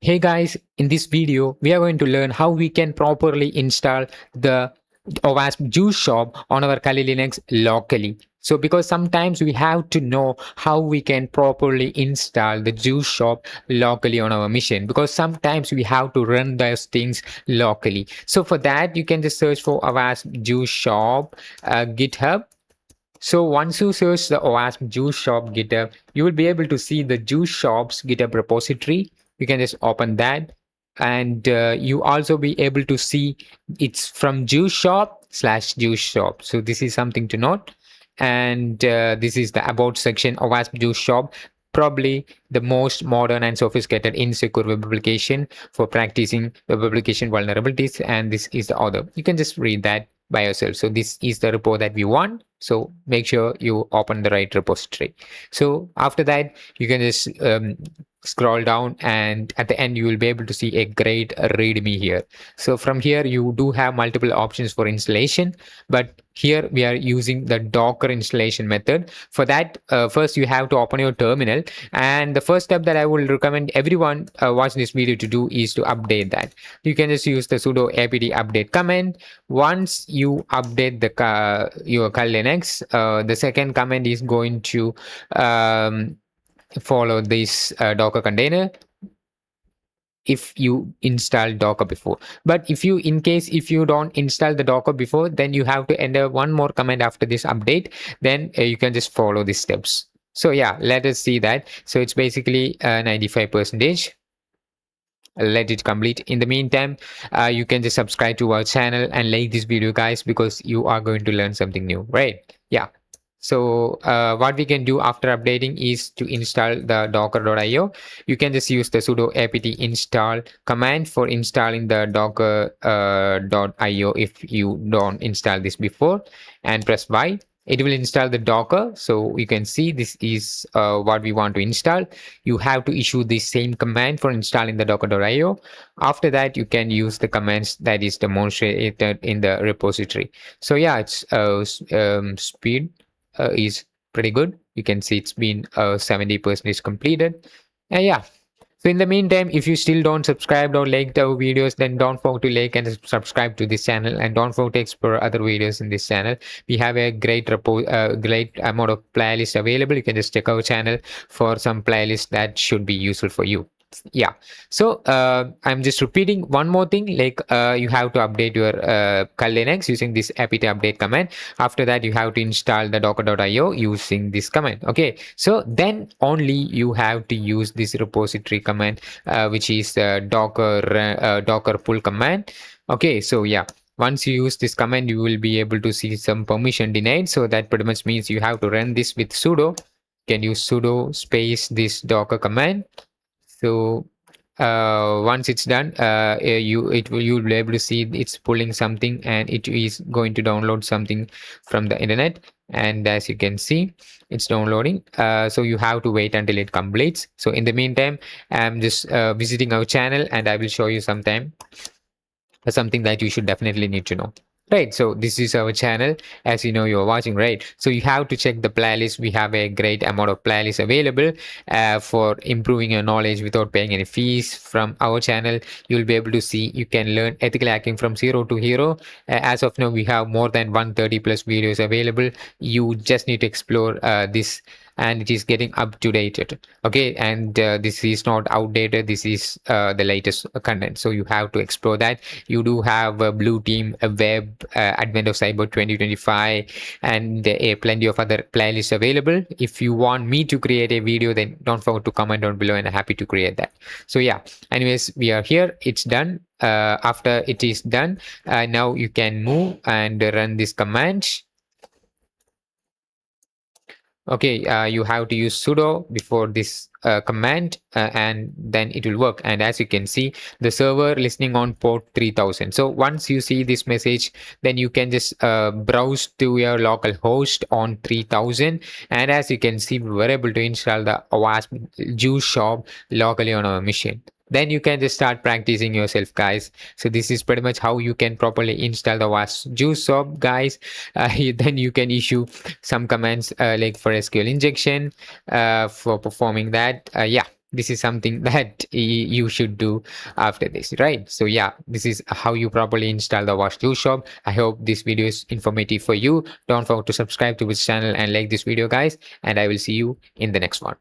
Hey guys, in this video, we are going to learn how we can properly install the OWASP Juice Shop on our Kali Linux locally. So because sometimes we have to know how we can properly install the Juice Shop locally on our machine, because sometimes we have to run those things locally. So for that, you can just search for OWASP Juice Shop GitHub. So once you search the OWASP Juice Shop GitHub, you will be able to see the Juice Shop's GitHub repository. You can just open that, and you also be able to see it's from Juice Shop / Juice Shop. So this is something to note. And this is the about section of OWASP Juice Shop. Probably the most modern and sophisticated insecure web application for practicing web application vulnerabilities. And this is the author. You can just read that by yourself. So this is the repo that we want. So make sure you open the right repository. So after that, you can just scroll down, and at the end you will be able to see a great readme here. So from here you do have multiple options for installation, but here we are using the Docker installation method. For that, first you have to open your terminal, and the first step that I will recommend everyone watching this video to do is to update that. You can just use the sudo apt update command. Once you update the your Kali Linux, the second command is going to follow this Docker container if you install Docker before. But if you, in case if you don't install the Docker before, then you have to enter one more command after this update. Then you can just follow these steps. So yeah, let us see that. So it's basically 95%. Let it complete. In the meantime, you can just subscribe to our channel and like this video, guys, because you are going to learn something new, right? Yeah. So what we can do after updating is to install the docker.io. You can just use the sudo apt install command for installing the docker.io if you don't install this before, and press Y. It will install the Docker. So you can see this is what we want to install. You have to issue the same command for installing the docker.io. After that, you can use the commands that is demonstrated in the repository. So yeah, it's speed is pretty good. You can see it's been 70% completed. And yeah, so in the meantime, if you still don't subscribe or like our videos, then don't forget to like and subscribe to this channel, and don't forget to explore other videos in this channel. We have a great great amount of playlists available. You can just check our channel for some playlists that should be useful for you. Yeah, so I'm just repeating one more thing, like you have to update your Kali Linux using this apt update command. After that, you have to install the docker.io using this command. Okay, so then only you have to use this repository command, which is docker pull command. Okay, so yeah, once you use this command, you will be able to see some permission denied. So that pretty much means you have to run this with sudo. You can use sudo space this docker command. So once it's done, you'll be able to see it's pulling something, and it is going to download something from the internet. And as you can see, it's downloading. So you have to wait until it completes. So in the meantime, I'm just visiting our channel, and I will show you something that you should definitely need to know. Right, so this is our channel. As you know, you're watching, right? So you have to check the playlist. We have a great amount of playlists available for improving your knowledge without paying any fees. From our channel, you'll be able to see you can learn ethical hacking from zero to hero. As of now, we have more than 130 plus videos available. You just need to explore this, and it is getting up to date. Okay, and this is not outdated. This is the latest content, so you have to explore that. You do have a blue team, a web, advent of cyber 2025, and plenty of other playlists available. If you want me to create a video, then don't forget to comment down below, and I'm happy to create that. So yeah, anyways, we are here. It's done. After it is done, now you can move and run this command. Okay, you have to use sudo before this command, and then it will work. And as you can see, the server listening on port 3000. So once you see this message, then you can just browse to your local host on 3000. And as you can see, we were able to install the OWASP Juice Shop locally on our machine. Then you can just start practicing yourself, guys. So this is pretty much how you can properly install the OWASP Juice Shop, guys. Then you can issue some commands like for SQL injection for performing that. Yeah, this is something that you should do after this, right? So yeah, this is how you properly install the OWASP Juice Shop. I hope this video is informative for you. Don't forget to subscribe to this channel and like this video, guys, and I will see you in the next one.